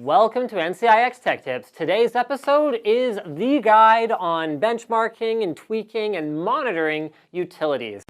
Welcome to NCIX Tech Tips. Today's episode is the guide on benchmarking and tweaking and monitoring utilities.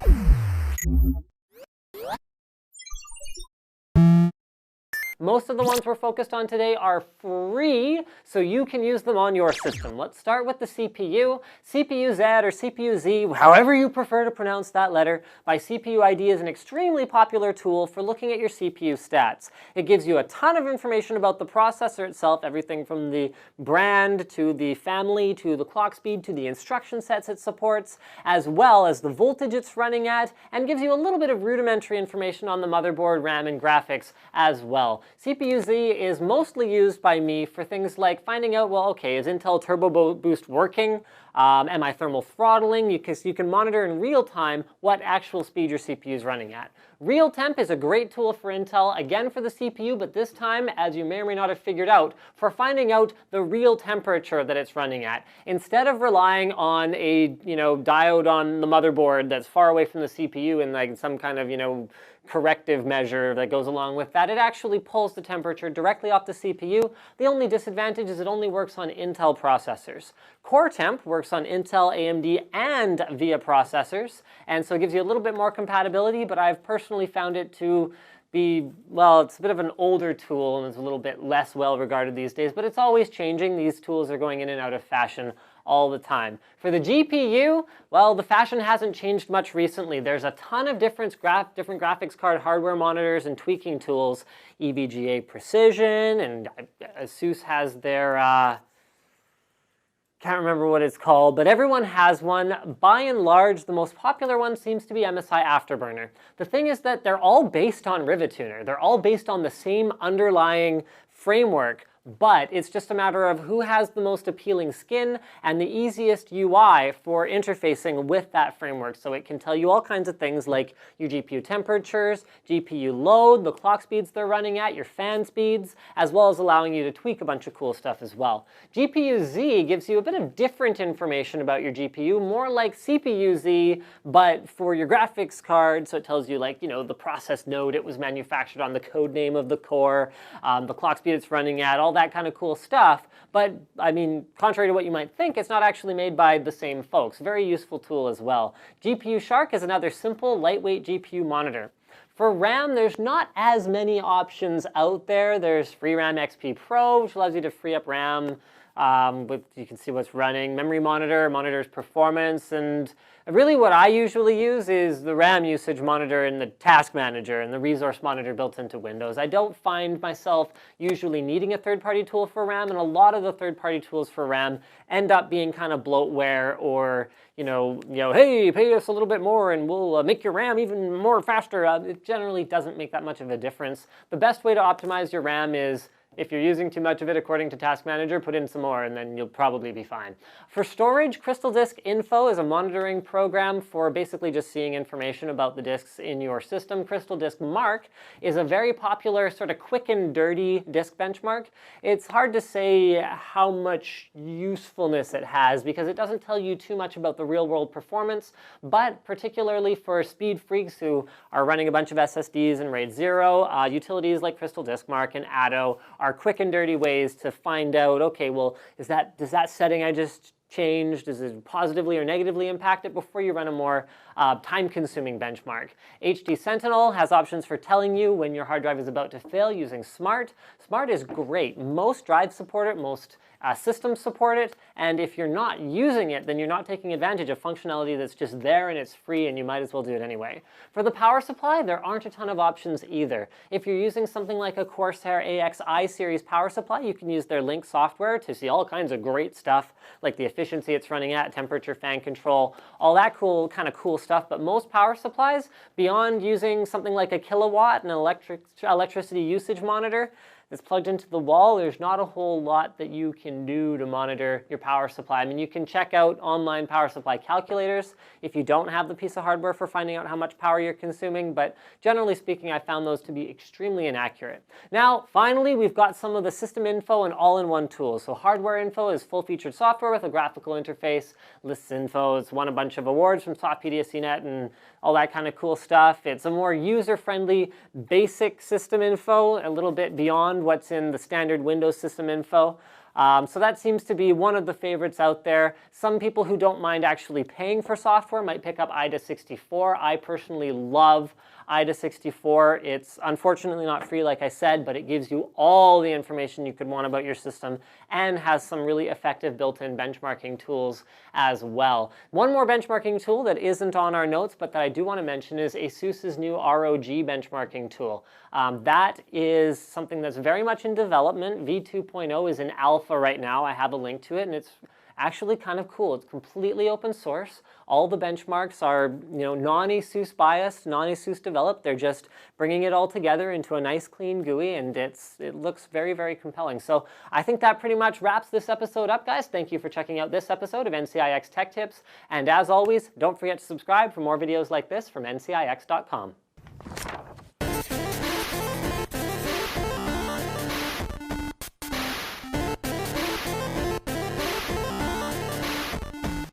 Most of the ones we're focused on today are free, so you can use them on your system. Let's start with the CPU. CPU-Z or CPU-Z, however you prefer to pronounce that letter, by CPU ID is an extremely popular tool for looking at your CPU stats. It gives you a ton of information about the processor itself, everything from the brand to the family to the clock speed to the instruction sets it supports, as well as the voltage it's running at, and gives you a little bit of rudimentary information on the motherboard, RAM, and graphics as well. CPU-Z is mostly used by me for things like finding out, well, okay, is Intel Turbo Boost working? Am I thermal throttling? You can monitor in real time what actual speed your CPU is running at. RealTemp is a great tool for Intel, again for the CPU, but this time, as you may or may not have figured out, for finding out the real temperature that it's running at. Instead of relying on a diode on the motherboard that's far away from the CPU and like some kind of corrective measure that goes along with that, it actually pulls the temperature directly off the CPU. The only disadvantage is it only works on Intel processors. CoreTemp works on Intel, AMD, and VIA processors, and so it gives you a little bit more compatibility, but I've personally found it to be, well, it's a bit of an older tool and it's a little bit less well regarded these days, but it's always changing. These tools are going in and out of fashion all the time. For the GPU, well, the fashion hasn't changed much recently. There's a ton of different graphics card hardware monitors and tweaking tools. EVGA Precision, and ASUS has their, can't remember what it's called, but everyone has one. By and large, the most popular one seems to be MSI Afterburner. The thing is that they're all based on Rivituner. They're all based on the same underlying framework, but it's just a matter of who has the most appealing skin and the easiest UI for interfacing with that framework. So it can tell you all kinds of things like your GPU temperatures, GPU load, the clock speeds they're running at, your fan speeds, as well as allowing you to tweak a bunch of cool stuff as well. GPU-Z gives you a bit of different information about your GPU, more like CPU-Z, but for your graphics card. So it tells you like, the process node it was manufactured on, the code name of the core, the clock speed it's running at, all that kind of cool stuff. But I mean, contrary to what you might think, it's not actually made by the same folks. Very useful tool as well. GPU Shark is another simple, lightweight GPU monitor. For RAM, there's not as many options out there. There's FreeRAM XP Pro, which allows you to free up RAM. You can see what's running. Memory Monitor monitors performance, and really what I usually use is the RAM usage monitor in the Task Manager and the Resource Monitor built into Windows. I don't find myself usually needing a third-party tool for RAM, and a lot of the third-party tools for RAM end up being kind of bloatware or hey, pay us a little bit more and we'll make your RAM even more faster. It generally doesn't make that much of a difference. The best way to optimize your RAM is, if you're using too much of it according to Task Manager, put in some more and then you'll probably be fine. For storage, Crystal Disk Info is a monitoring program for basically just seeing information about the disks in your system. Crystal Disk Mark is a very popular sort of quick and dirty disk benchmark. It's hard to say how much usefulness it has because it doesn't tell you too much about the real world performance, but particularly for speed freaks who are running a bunch of SSDs and RAID 0, utilities like Crystal Disk Mark and Atto are quick and dirty ways to find out, okay, well, does that setting I just changed, does it positively or negatively impact it before you run a more time-consuming benchmark. HD Sentinel has options for telling you when your hard drive is about to fail using SMART. SMART is great. Most drives support it, most systems support it, and if you're not using it, then you're not taking advantage of functionality that's just there and it's free and you might as well do it anyway. For the power supply, there aren't a ton of options either. If you're using something like a Corsair AXI series power supply, you can use their Link software to see all kinds of great stuff like the efficiency it's running at, temperature, fan control, all that kind of cool stuff. But most power supplies, beyond using something like a kilowatt and an electricity usage monitor, that's plugged into the wall, there's not a whole lot that you can do to monitor your power supply. I mean, you can check out online power supply calculators if you don't have the piece of hardware for finding out how much power you're consuming, but generally speaking, I found those to be extremely inaccurate. Now, finally, we've got some of the system info and all-in-one tools. So hardware info is full-featured software with a graphical interface. Lists info, it's won a bunch of awards from SoftPDSCnet and all that kind of cool stuff. It's a more user-friendly, basic system info, a little bit beyond beyond what's in the standard Windows system info. So that seems to be one of the favorites out there. Some people who don't mind actually paying for software might pick up AIDA64. I personally love AIDA64. It's unfortunately not free, like I said, but it gives you all the information you could want about your system and has some really effective built-in benchmarking tools as well. One more benchmarking tool that isn't on our notes, but that I do want to mention is ASUS's new ROG benchmarking tool. That is something that's very much in development. V2.0 is in alpha right now. I have a link to it, and it's actually kind of cool. It's completely open source. All the benchmarks are, non-ASUS biased, non-ASUS developed. They're just bringing it all together into a nice clean GUI, and it looks very, very compelling. So I think that pretty much wraps this episode up, guys. Thank you for checking out this episode of NCIX Tech Tips. And as always, don't forget to subscribe for more videos like this from ncix.com.